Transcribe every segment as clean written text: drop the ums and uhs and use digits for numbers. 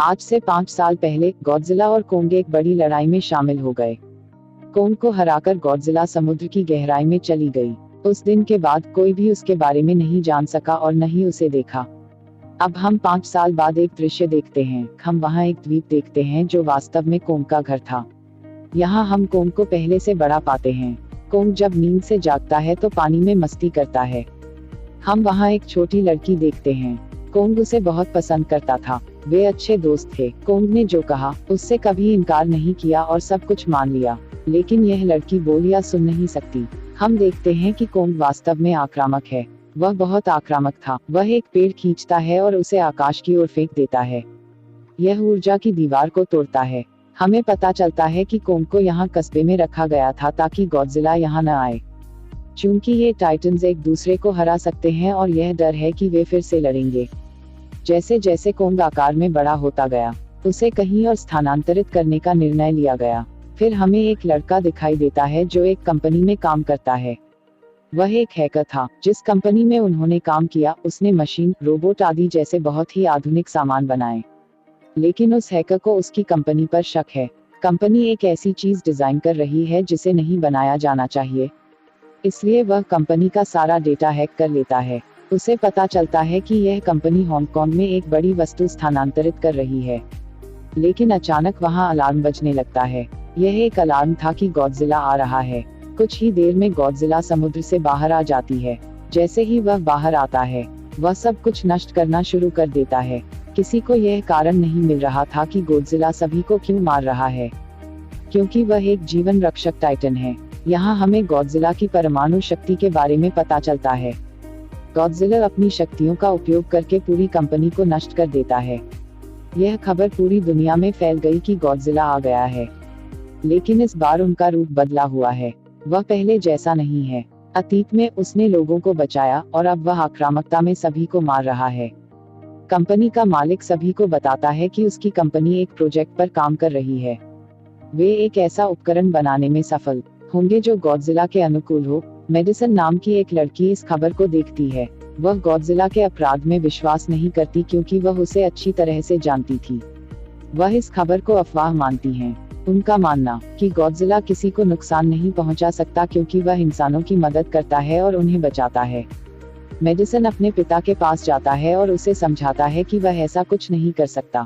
आज से 5 साल पहले गॉडजिला और कोंग एक बड़ी लड़ाई में शामिल हो गए। कोंग को हराकर गॉडजिला समुद्र की गहराई में चली गई। उस दिन के बाद कोई भी उसके बारे में नहीं जान सका और न ही उसे देखा। अब हम 5 साल बाद एक दृश्य देखते हैं। हम वहाँ एक द्वीप देखते हैं जो वास्तव में कोंग का घर था। यहाँ हम कोंग को पहले से बड़ा पाते हैं। कोंग जब नींद से जागता है तो पानी में मस्ती करता है। हम वहाँ एक छोटी लड़की देखते हैं। कोंग उसे बहुत पसंद करता था। वे अच्छे दोस्त थे। कोंग ने जो कहा उससे कभी इनकार नहीं किया और सब कुछ मान लिया, लेकिन यह लड़की बोल या सुन नहीं सकती। हम देखते हैं कि कोंग वास्तव में आक्रामक है। वह बहुत आक्रामक था। वह एक पेड़ खींचता है और उसे आकाश की ओर फेंक देता है। यह ऊर्जा की दीवार को तोड़ता है। हमें पता चलता है कि कोंग को यहाँ कस्बे में रखा गया था ताकि गॉडजिला यहाँ न आए। चूंकि ये टाइटन्स एक दूसरे को हरा सकते हैं और यह डर है कि वे फिर से लड़ेंगे। जैसे जैसे कोंग आकार में बड़ा होता गया, उसे कहीं और स्थानांतरित करने का निर्णय लिया गया। फिर हमें एक लड़का दिखाई देता है जो एक कंपनी में काम करता है। वह एक हैकर था। जिस कंपनी में उन्होंने काम किया उसने मशीन, रोबोट आदि जैसे बहुत ही आधुनिक सामान बनाए। लेकिन उस हैकर को उसकी कंपनी पर शक है। कंपनी एक ऐसी चीज डिजाइन कर रही है जिसे नहीं बनाया जाना चाहिए, इसलिए वह कंपनी का सारा डेटा हैक कर लेता है। उसे पता चलता है कि यह कंपनी हांगकांग में एक बड़ी वस्तु स्थानांतरित कर रही है। लेकिन अचानक वहां अलार्म बजने लगता है। यह एक अलार्म था कि गॉडजिला आ रहा है। कुछ ही देर में गॉडजिला समुद्र से बाहर आ जाती है। जैसे ही वह बाहर आता है, वह सब कुछ नष्ट करना शुरू कर देता है। किसी को यह कारण नहीं मिल रहा था कि गॉडजिला सभी को क्यों मार रहा है, क्योंकि वह एक जीवन रक्षक टाइटन है। यहाँ हमें गॉडजिला की परमाणु शक्ति के बारे में पता चलता है। गॉडजिला अपनी शक्तियों का उपयोग करके पूरी कंपनी को नष्ट कर देता है। यह खबर पूरी दुनिया में फैल गई कि गॉडजिला आ गया है। लेकिन इस बार उनका रूप बदला हुआ है। वह पहले जैसा नहीं है। अतीत में उसने लोगों को बचाया और अब वह आक्रामकता में सभी को मार रहा है। कंपनी का मालिक सभी को बताता है कि उसकी कंपनी एक प्रोजेक्ट पर काम कर रही है। वे एक ऐसा उपकरण बनाने में सफल होंगे जो गॉडजिला के अनुकूल हो। मेडिसन नाम की एक लड़की इस खबर को देखती है। वह गॉडजिला के अपराध में विश्वास नहीं करती क्योंकि वह उसे अच्छी तरह से जानती थी। वह इस खबर को अफवाह मानती हैं। उनका मानना कि गॉडजिला किसी को नुकसान नहीं पहुंचा सकता क्योंकि वह इंसानों की मदद करता है और उन्हें बचाता है। मेडिसन अपने पिता के पास जाता है और उसे समझाता है कि वह ऐसा कुछ नहीं कर सकता।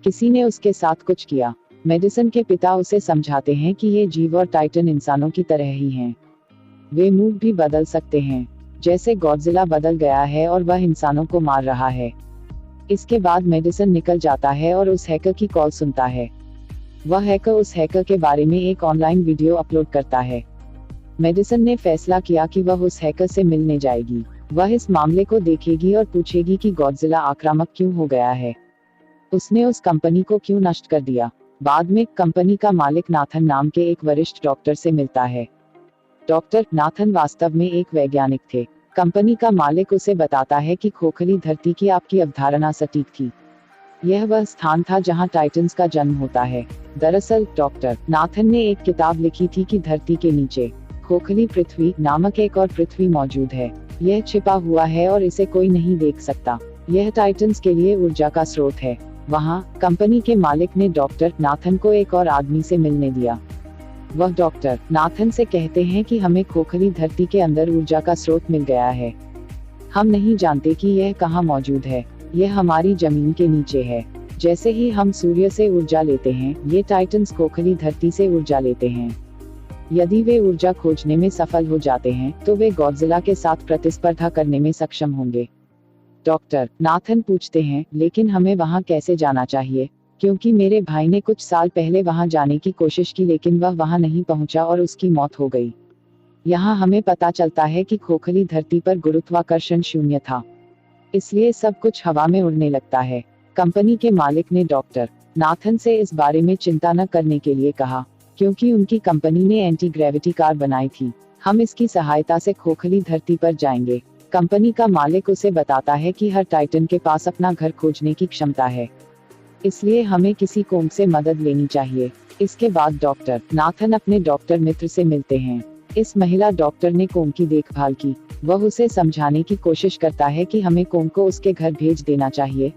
किसी ने उसके साथ कुछ किया। मेडिसन के पिता उसे समझाते हैं कि ये जीव और टाइटन इंसानों की तरह ही हैं। वे मूड भी बदल सकते हैं, जैसे गॉडजिला बदल गया है और वह इंसानों को मार रहा है। इसके बाद मेडिसन निकल जाता है और उस हैकर की कॉल सुनता है। वह हैकर उस हैकर के बारे में एक ऑनलाइन वीडियो अपलोड करता है। मेडिसन ने फैसला किया कि वह उस हैकर से मिलने जाएगी। वह इस मामले को देखेगी और पूछेगी कि गॉडजिला आक्रामक क्यों हो गया है, उसने उस कंपनी को क्यों नष्ट कर दिया। बाद में कंपनी का मालिक नाथन नाम के एक वरिष्ठ डॉक्टर से मिलता है। डॉक्टर नाथन वास्तव में एक वैज्ञानिक थे। कंपनी का मालिक उसे बताता है कि खोखली धरती की आपकी अवधारणा सटीक थी। यह वह स्थान था जहां टाइटन्स का जन्म होता है। दरअसल डॉक्टर नाथन ने एक किताब लिखी थी कि धरती के नीचे खोखली पृथ्वी नामक एक और पृथ्वी मौजूद है। यह छिपा हुआ है और इसे कोई नहीं देख सकता। यह टाइटन्स के लिए ऊर्जा का स्रोत है। वहां कंपनी के मालिक ने डॉक्टर नाथन को एक और आदमी से मिलने दिया। वह डॉक्टर नाथन से कहते हैं कि हमें खोखली धरती के अंदर ऊर्जा का स्रोत मिल गया है। हम नहीं जानते कि यह कहाँ मौजूद है। यह हमारी जमीन के नीचे है। जैसे ही हम सूर्य से ऊर्जा लेते हैं, ये टाइटन्स खोखली धरती से ऊर्जा लेते हैं। यदि वे ऊर्जा खोजने में सफल हो जाते हैं तो वे गॉडजिला के साथ प्रतिस्पर्धा करने में सक्षम होंगे। डॉक्टर नाथन पूछते हैं, लेकिन हमें वहां कैसे जाना चाहिए, क्योंकि मेरे भाई ने कुछ साल पहले वहां जाने की कोशिश की लेकिन वह वहां नहीं पहुंचा और उसकी मौत हो गई। यहाँ हमें पता चलता है कि खोखली धरती पर गुरुत्वाकर्षण शून्य था, इसलिए सब कुछ हवा में उड़ने लगता है। कंपनी के मालिक ने डॉक्टर नाथन से इस बारे में चिंता न करने के लिए कहा, क्योंकि उनकी कंपनी ने एंटी ग्रेविटी कार बनाई थी। हम इसकी सहायता से खोखली धरती पर जाएंगे। कंपनी का मालिक उसे बताता है कि हर टाइटन के पास अपना घर खोजने की क्षमता है, इसलिए हमें किसी कोंग से मदद लेनी चाहिए। इसके बाद डॉक्टर नाथन अपने डॉक्टर मित्र से मिलते हैं। इस महिला डॉक्टर ने कोंग की देखभाल की। वह उसे समझाने की कोशिश करता है कि हमें कोंग को उसके घर भेज देना चाहिए।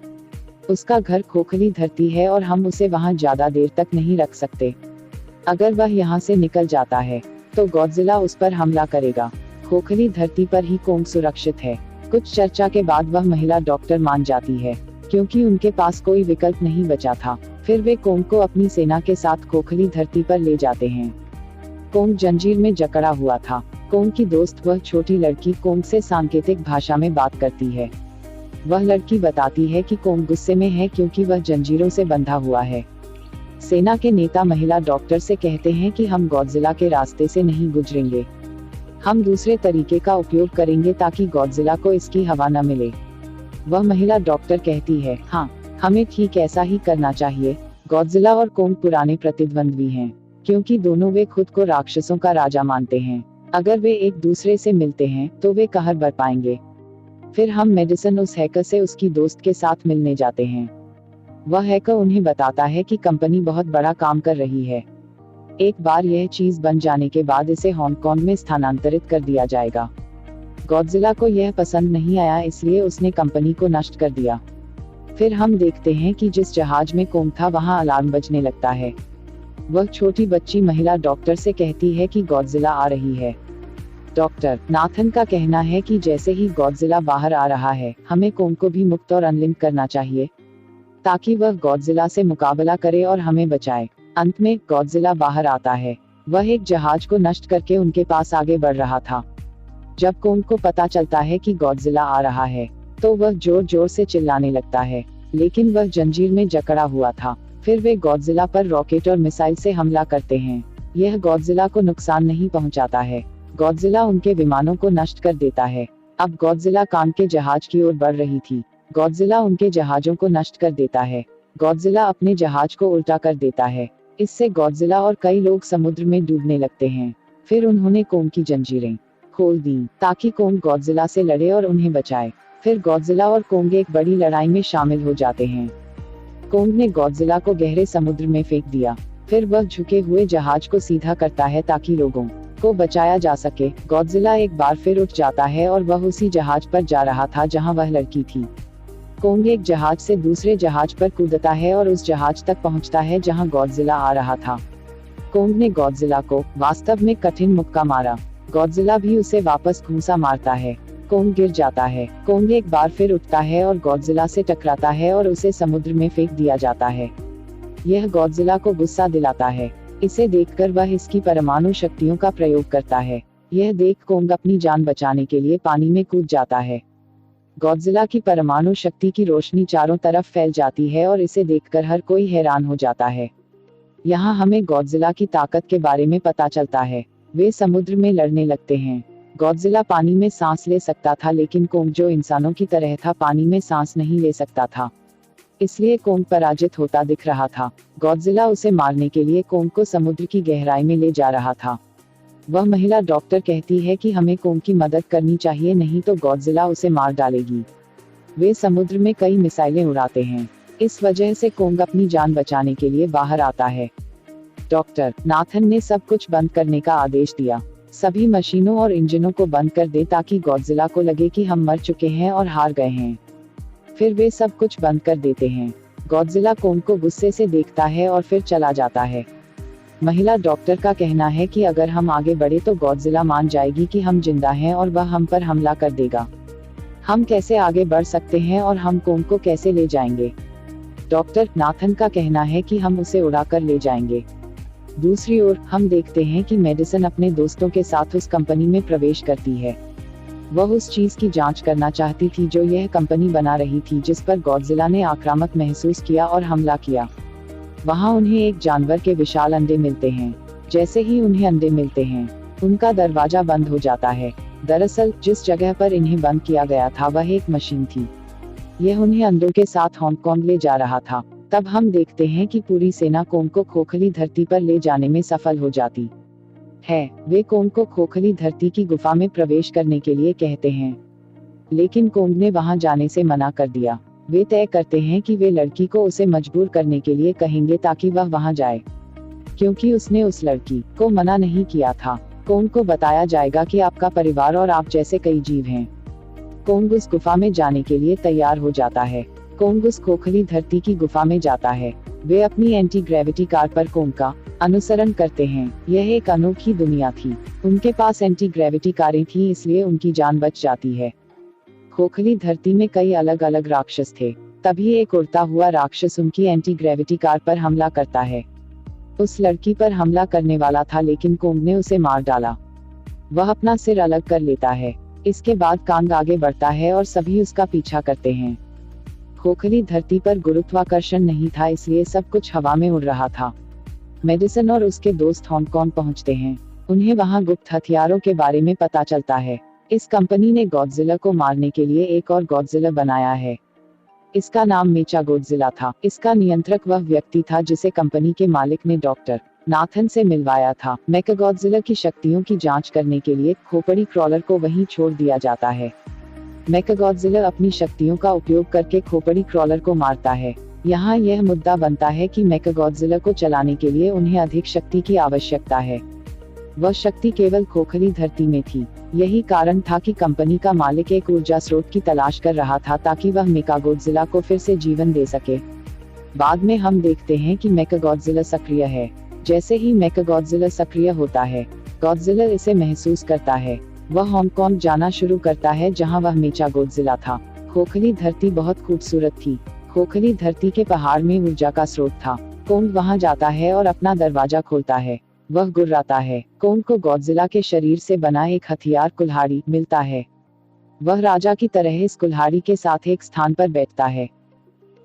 उसका घर खोखली धरती है और हम उसे वहाँ ज्यादा देर तक नहीं रख सकते। अगर वह यहाँ से निकल जाता है तो गॉडजिला उस पर हमला करेगा। खोखली धरती पर ही कोंग सुरक्षित है। कुछ चर्चा के बाद वह महिला डॉक्टर मान जाती है, क्योंकि उनके पास कोई विकल्प नहीं बचा था। फिर वे कोंग को अपनी सेना के साथ खोखली धरती पर ले जाते हैं। कोंग जंजीर में जकड़ा हुआ था। कोंग की दोस्त वह छोटी लड़की कोंग से सांकेतिक भाषा में बात करती है। वह लड़की बताती है कि कोंग गुस्से में है क्योंकि वह जंजीरों से बंधा हुआ है। सेना के नेता महिला डॉक्टर से कहते हैं कि हम गॉडजिला के रास्ते से नहीं गुजरेंगे, हम दूसरे तरीके का उपयोग करेंगे ताकि गॉडजिला को इसकी हवा न मिले। वह महिला डॉक्टर कहती है, हाँ, हमें ठीक ऐसा ही करना चाहिए। गॉडजिला और कोंग पुराने प्रतिद्वंद्वी हैं, क्योंकि दोनों वे खुद को राक्षसों का राजा मानते हैं। अगर वे एक दूसरे से मिलते हैं तो वे कहर बर पाएंगे। फिर हम मेडिसन उस हैकर से उसकी दोस्त के साथ मिलने जाते हैं। वह हैकर उन्हें बताता है कि कंपनी बहुत बड़ा काम कर रही है। एक बार यह चीज बन जाने के बाद इसे हांगकांग में स्थानांतरित कर दिया जाएगा। गॉडजिला को यह पसंद नहीं आया, इसलिए उसने कंपनी को नष्ट कर दिया। फिर हम देखते हैं कि जिस जहाज में कोंग था वहां अलार्म बजने लगता है। वह छोटी बच्ची महिला डॉक्टर से कहती है कि गॉडजिला आ रही है। डॉक्टर नाथन का कहना है कि जैसे ही गॉडजिला बाहर आ रहा है, हमें कोंग को भी मुक्त और अनलिंक करना चाहिए, ताकि वह गॉडजिला से मुकाबला करे और हमें बचाए। अंत में गॉडजिला बाहर आता है। वह एक जहाज को नष्ट करके उनके पास आगे बढ़ रहा था। जब कोंग को पता चलता है कि गॉडजिला आ रहा है, तो वह जोर जोर से चिल्लाने लगता है, लेकिन वह जंजीर में जकड़ा हुआ था। फिर वे गॉडजिला पर रॉकेट और मिसाइल से हमला करते हैं। यह गॉडजिला को नुकसान नहीं पहुंचाता है। गॉडजिला उनके विमानों को नष्ट कर देता है। अब गॉडजिला कान के जहाज की ओर बढ़ रही थी। गॉडजिला उनके जहाजों को नष्ट कर देता है। गॉडजिला अपने जहाज को उल्टा कर देता है। इससे गॉडजिला और कई लोग समुद्र में डूबने लगते हैं। फिर उन्होंने कोंग की जंजीरें खोल दी ताकि कोंग गॉडजिला से लड़े और उन्हें बचाए। फिर गॉडजिला और कोंग एक बड़ी लड़ाई में शामिल हो जाते हैं। कोंग ने गॉडजिला को गहरे समुद्र में फेंक दिया। फिर वह झुके हुए जहाज को सीधा करता है ताकि लोगों को बचाया जा सके। गॉडजिला एक बार फिर उठ जाता है और वह उसी जहाज पर जा रहा था जहां वह लड़की थी। कोंग एक जहाज से दूसरे जहाज पर कूदता है और उस जहाज तक पहुंचता है जहां गॉडजिला आ रहा था। कोंग ने गॉडजिला को वास्तव में कठिन मुक्का मारा। गॉडजिला भी उसे वापस घूंसा मारता है। कोंग गिर जाता है। कोंग एक बार फिर उठता है और गॉडजिला से टकराता है और उसे समुद्र में फेंक दिया जाता है। यह गॉडजिला को गुस्सा दिलाता है। इसे देखकर वह इसकी परमाणु शक्तियों का प्रयोग करता है। यह देख कोंग अपनी जान बचाने के लिए पानी में कूद जाता है। गॉडजिला की परमाणु शक्ति की रोशनी चारों तरफ फैल जाती है और इसे देखकर हर कोई हैरान हो जाता है। यहाँ हमें गॉडजिला की ताकत के बारे में पता चलता है। वे समुद्र में लड़ने लगते हैं। गॉडजिला पानी में सांस ले सकता था, लेकिन कोंग जो इंसानों की तरह था पानी में सांस नहीं ले सकता था, इसलिए कोंग पराजित होता दिख रहा था। गॉडजिला उसे मारने के लिए कोंग को समुद्र की गहराई में ले जा रहा था। वह महिला डॉक्टर कहती है कि हमें कोंग की मदद करनी चाहिए, नहीं तो गॉडजिला उसे मार डालेगी। वे समुद्र में कई मिसाइलें उड़ाते हैं। इस वजह से कोंग अपनी जान बचाने के लिए बाहर आता है। डॉक्टर नाथन ने सब कुछ बंद करने का आदेश दिया। सभी मशीनों और इंजनों को बंद कर दे ताकि गॉडजिला को लगे कि हम मर चुके हैं और हार गए हैं। फिर वे सब कुछ बंद कर देते हैं। गॉडजिला कोंग को गुस्से से देखता है और फिर चला जाता है। महिला डॉक्टर का कहना है कि अगर हम आगे बढ़े तो गॉडजिला मान जाएगी कि हम जिंदा हैं और वह हम पर हमला कर देगा। हम कैसे आगे बढ़ सकते हैं और हम कोंग को कैसे ले जाएंगे? डॉक्टर नाथन का कहना है कि हम उसे उड़ाकर ले जाएंगे। दूसरी ओर हम देखते हैं कि मेडिसन अपने दोस्तों के साथ उस कंपनी में प्रवेश करती है। वह उस चीज की जांच करना चाहती थी जो यह कंपनी बना रही थी, जिस पर गॉडजिला ने आक्रामक महसूस किया और हमला किया। वहां उन्हें एक जानवर के विशाल अंडे मिलते हैं। जैसे ही उन्हें अंडे मिलते हैं, उनका दरवाजा बंद हो जाता है। दरअसल जिस जगह पर इन्हें बंद किया गया था वह एक मशीन थी। यह उन्हें अंडों के साथ हांगकांग ले जा रहा था। तब हम देखते हैं कि पूरी सेना कोंग को खोखली धरती पर ले जाने में सफल हो जाती है। वे कोंग को खोखली धरती की गुफा में प्रवेश करने के लिए कहते हैं, लेकिन कोंग ने वहां जाने से मना कर दिया। वे तय करते हैं कि वे लड़की को उसे मजबूर करने के लिए कहेंगे ताकि वह वहां जाए, क्योंकि उसने उस लड़की को मना नहीं किया था। कोंग को बताया जाएगा कि आपका परिवार और आप जैसे कई जीव हैं। कोंग उस गुफा में जाने के लिए तैयार हो जाता है। कोंग उस खोखली धरती की गुफा में जाता है। वे अपनी एंटी ग्रेविटी कार पर कोंग का अनुसरण करते हैं। यह एक अनोखी दुनिया थी। उनके पास एंटी ग्रेविटी कारें थीं, इसलिए उनकी जान बच जाती है। खोखली धरती में कई अलग अलग राक्षस थे। तभी एक उड़ता हुआ राक्षस उनकी एंटी ग्रेविटी कार पर हमला करता है। उस लड़की पर हमला करने वाला था, लेकिन कोंग ने उसे मार डाला। वह अपना सिर अलग कर लेता है। इसके बाद कांग आगे बढ़ता है और सभी उसका पीछा करते हैं। खोखली धरती पर गुरुत्वाकर्षण नहीं था, इसलिए सब कुछ हवा में उड़ रहा था। मेडिसन और उसके दोस्त हांगकांग पहुंचते हैं। उन्हें वहां गुप्त हथियारों के बारे में पता चलता है। इस कंपनी ने गॉडजिला को मारने के लिए एक और गॉडजिला बनाया है। इसका नाम मेचा गॉडजिला था। इसका नियंत्रक वह व्यक्ति था जिसे कंपनी के मालिक ने डॉक्टर नाथन से मिलवाया था। मेचागॉडजिला की शक्तियों की जांच करने के लिए खोपड़ी क्रॉलर को वहीं छोड़ दिया जाता है। मेचागॉडजिला अपनी शक्तियों का उपयोग करके खोपड़ी क्रॉलर को मारता है। यहाँ यह मुद्दा बनता है कि मेचागॉडजिला को चलाने के लिए उन्हें अधिक शक्ति की आवश्यकता है। वह शक्ति केवल खोखली धरती में थी। यही कारण था कि कंपनी का मालिक एक ऊर्जा स्रोत की तलाश कर रहा था, ताकि वह मेचागॉडजिला को फिर से जीवन दे सके। बाद में हम देखते हैं कि मेचागॉडजिला सक्रिय है। जैसे ही मेचागॉडजिला सक्रिय होता है, गॉडजिला इसे महसूस करता है। वह हांगकांग जाना शुरू करता है, जहां वह मेचागॉडजिला था। खोखली धरती बहुत खूबसूरत थी। खोखली धरती के पहाड़ में ऊर्जा का स्रोत था। कोंग वहां जाता है और अपना दरवाजा खोलता है। वह गुर्राता है। कोंग को गॉडजिला के शरीर से बना एक हथियार कुल्हाड़ी मिलता है। वह राजा की तरह इस कुल्हाड़ी के साथ एक स्थान पर बैठता है।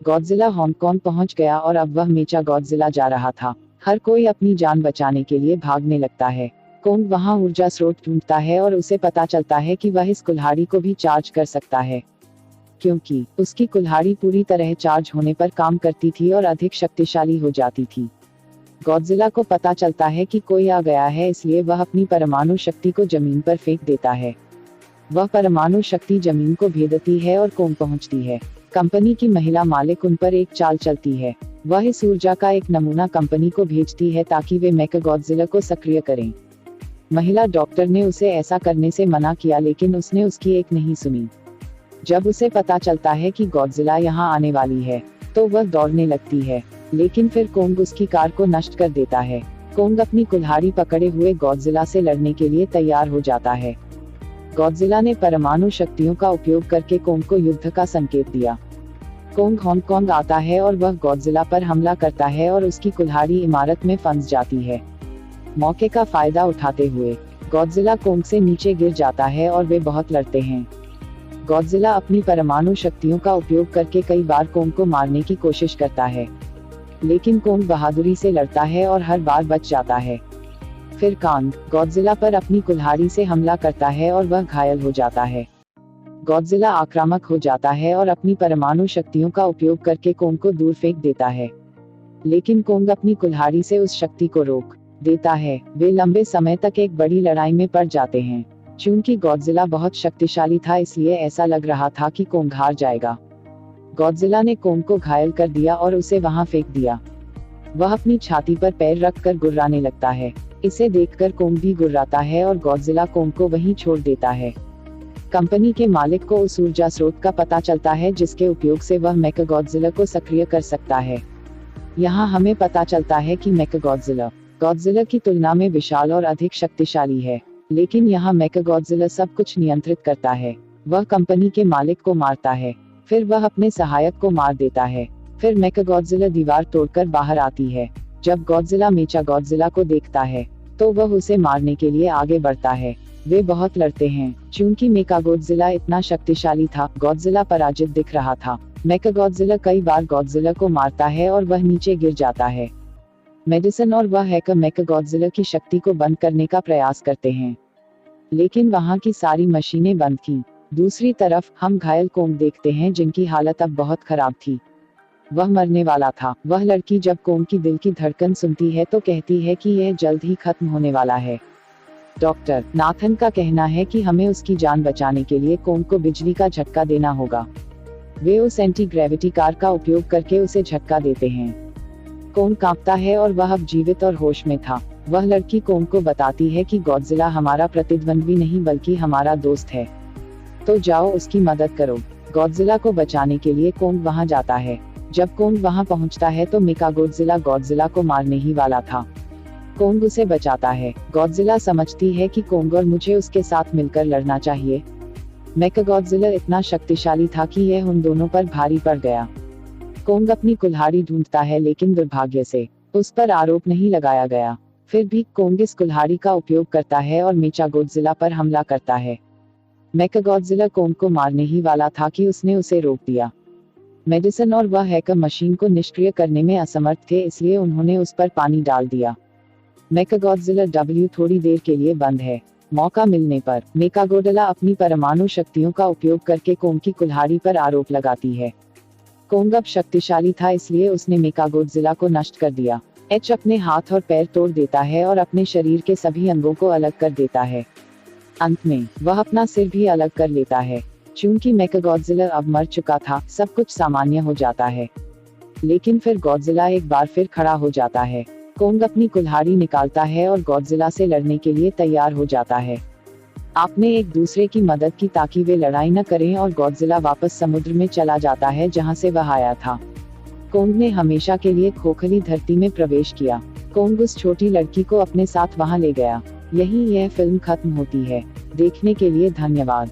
गॉडजिला हांगकांग पहुंच गया और अब वह मेचागॉडजिला जा रहा था। हर कोई अपनी जान बचाने के लिए भागने लगता है। कोंग वहां ऊर्जा स्रोत ढूंढता है और उसे पता चलता है कि वह इस कुल्हाड़ी को भी चार्ज कर सकता है, क्योंकि उसकी कुल्हाड़ी पूरी तरह चार्ज होने पर काम करती थी और अधिक शक्तिशाली हो जाती थी। गॉडजिला को पता चलता है कि कोई आ गया है, इसलिए वह अपनी परमाणु शक्ति को जमीन पर फेंक देता है। वह परमाणु शक्ति जमीन को भेदती है और कोंग पहुंचती है। कंपनी की महिला मालिक उन पर एक चाल चलती है। वह इस ऊर्जा का एक नमूना कंपनी को भेजती है ताकि वे मेचागॉडजिला को सक्रिय करें। महिला डॉक्टर ने उसे ऐसा करने से मना किया, लेकिन उसने उसकी एक नहीं सुनी। जब उसे पता चलता है कि गॉडजिला यहाँ आने वाली है, तो वह दौड़ने लगती है, लेकिन फिर कोंग उसकी कार को नष्ट कर देता है। कोंग अपनी कुल्हाड़ी पकड़े हुए गॉडजिला से लड़ने के लिए तैयार हो जाता है। गॉडजिला ने परमाणु शक्तियों का उपयोग करके कोंग को युद्ध का संकेत दिया। कोंग हांगकांग आता है और वह गॉडजिला पर हमला करता है और उसकी कुल्हाड़ी इमारत में फंस जाती है। मौके का फायदा उठाते हुए गॉडजिला कोंग से नीचे गिर जाता है और वे बहुत लड़ते हैं। गॉडजिला अपनी परमाणु शक्तियों का उपयोग करके कई बार कोंग को मारने की कोशिश करता है, लेकिन कोंग बहादुरी से लड़ता है और हर बार बच जाता है। फिर कांग गॉडजिला पर अपनी कुल्हाड़ी से हमला करता है और वह घायल हो जाता है। गॉडजिला आक्रामक हो जाता है और अपनी परमाणु शक्तियों का उपयोग करके कोंग को दूर फेंक देता है, लेकिन कोंग अपनी कुल्हाड़ी से उस शक्ति को रोक देता है। वे लंबे समय तक एक बड़ी लड़ाई में पड़ जाते हैं। चूंकि गॉडजिला बहुत शक्तिशाली था, इसलिए ऐसा लग रहा था कि कोंग हार जाएगा। गॉडजिला ने कोंग को घायल कर दिया और उसे वहां फेंक दिया। वह अपनी छाती पर पैर रखकर गुर्राने लगता है। इसे देखकर कोंग भी गुर्राता है और गॉडजिला कोंग को वहीं छोड़ देता है। कंपनी के मालिक को उस ऊर्जा स्रोत का पता चलता है जिसके उपयोग से वह मेचागॉडजिला को सक्रिय कर सकता है। यहाँ हमें पता चलता है कि मेचागॉडजिला गॉडजिला की तुलना में विशाल और अधिक शक्तिशाली है, लेकिन यहाँ मेचागॉडजिला सब कुछ नियंत्रित करता है। वह कंपनी के मालिक को मारता है, फिर वह अपने सहायक को मार देता है। फिर मेचागॉडजिला दीवार तोड़कर बाहर आती है। जब गॉडजिला मेचागॉडजिला को देखता है, तो वह उसे मारने के लिए आगे बढ़ता है। वे बहुत लड़ते हैं। चूंकि मेचागॉडजिला इतना शक्तिशाली था, गॉडजिला पराजित दिख रहा था। मेचागॉडजिला कई बार गॉडजिला को मारता है और वह नीचे गिर जाता है। मेडिसन और वह हैकर मेचागॉडजिला की शक्ति को बंद करने का प्रयास करते हैं, लेकिन वहां की सारी मशीनें बंद थीं। दूसरी तरफ हम घायल कोंग देखते हैं, जिनकी हालत अब बहुत खराब थी। वह मरने वाला था। वह लड़की जब कोंग की दिल की धड़कन सुनती है तो कहती है कि यह जल्द ही खत्म होने वाला है। डॉक्टर नाथन का कहना है कि हमें उसकी जान बचाने के लिए कोंग को बिजली का झटका देना होगा। वे उस एंटी ग्रेविटी कार का उपयोग करके उसे झटका देते हैं। कोंग कांपता है और वह अब जीवित और होश में था। वह लड़की कोंग को बताती है कि गॉडजिला हमारा प्रतिद्वंद्वी नहीं बल्कि हमारा दोस्त है, तो जाओ उसकी मदद करो। गॉडजिला को बचाने के लिए कोंग वहां जाता है। जब कोंग वहां पहुंचता है तो गॉडजिला को मारने ही वाला था। कोंग उसे बचाता है। गॉडजिला समझती है कि कोंग और मुझे उसके साथ मिलकर लड़ना चाहिए। मेकागॉडजिला इतना शक्तिशाली था कि यह उन दोनों पर भारी पड़ गया। कोंग अपनी कुल्हाड़ी ढूंढता है लेकिन दुर्भाग्य से उस पर आरोप नहीं लगाया गया। फिर भी कोंग इस कुल्हाड़ी का उपयोग करता है और मेचागोडजिला पर हमला करता है। मेकागॉडजिला कोंग को मारने ही वाला था कि उसने उसे रोक दिया। मेडिसन और वह हैकर मशीन को निष्क्रिय करने में असमर्थ थे, इसलिए उन्होंने उस पर पानी डाल दिया। मेकागॉडजिला डब्ल्यू थोड़ी देर के लिए बंद है। मौका मिलने पर मेकागोडजिला अपनी परमाणु शक्तियों का उपयोग करके कोंग की कुल्हाड़ी पर आरोप लगाती है। कोंग अब शक्तिशाली था, इसलिए उसने मेकागोडजिला को नष्ट कर दिया। एच अपने हाथ और पैर तोड़ देता है और अपने शरीर के सभी अंगों को अलग कर देता है। अंत में वह अपना सिर भी अलग कर लेता है। चूंकि मेकागॉडजिला अब मर चुका था, सब कुछ सामान्य हो जाता है। लेकिन फिर गॉडजिला एक बार फिर खड़ा हो जाता है। कोंग अपनी कुल्हाड़ी निकालता है और गॉडजिला से लड़ने के लिए तैयार हो जाता है। आपने एक दूसरे की मदद की ताकि वे लड़ाई न करें और गॉडजिला वापस समुद्र में चला जाता है जहां से वह आया था। कोंग ने हमेशा के लिए खोखली धरती में प्रवेश किया। कोंग उस छोटी लड़की को अपने साथ वहां ले गया। यही यह फिल्म खत्म होती है। देखने के लिए धन्यवाद।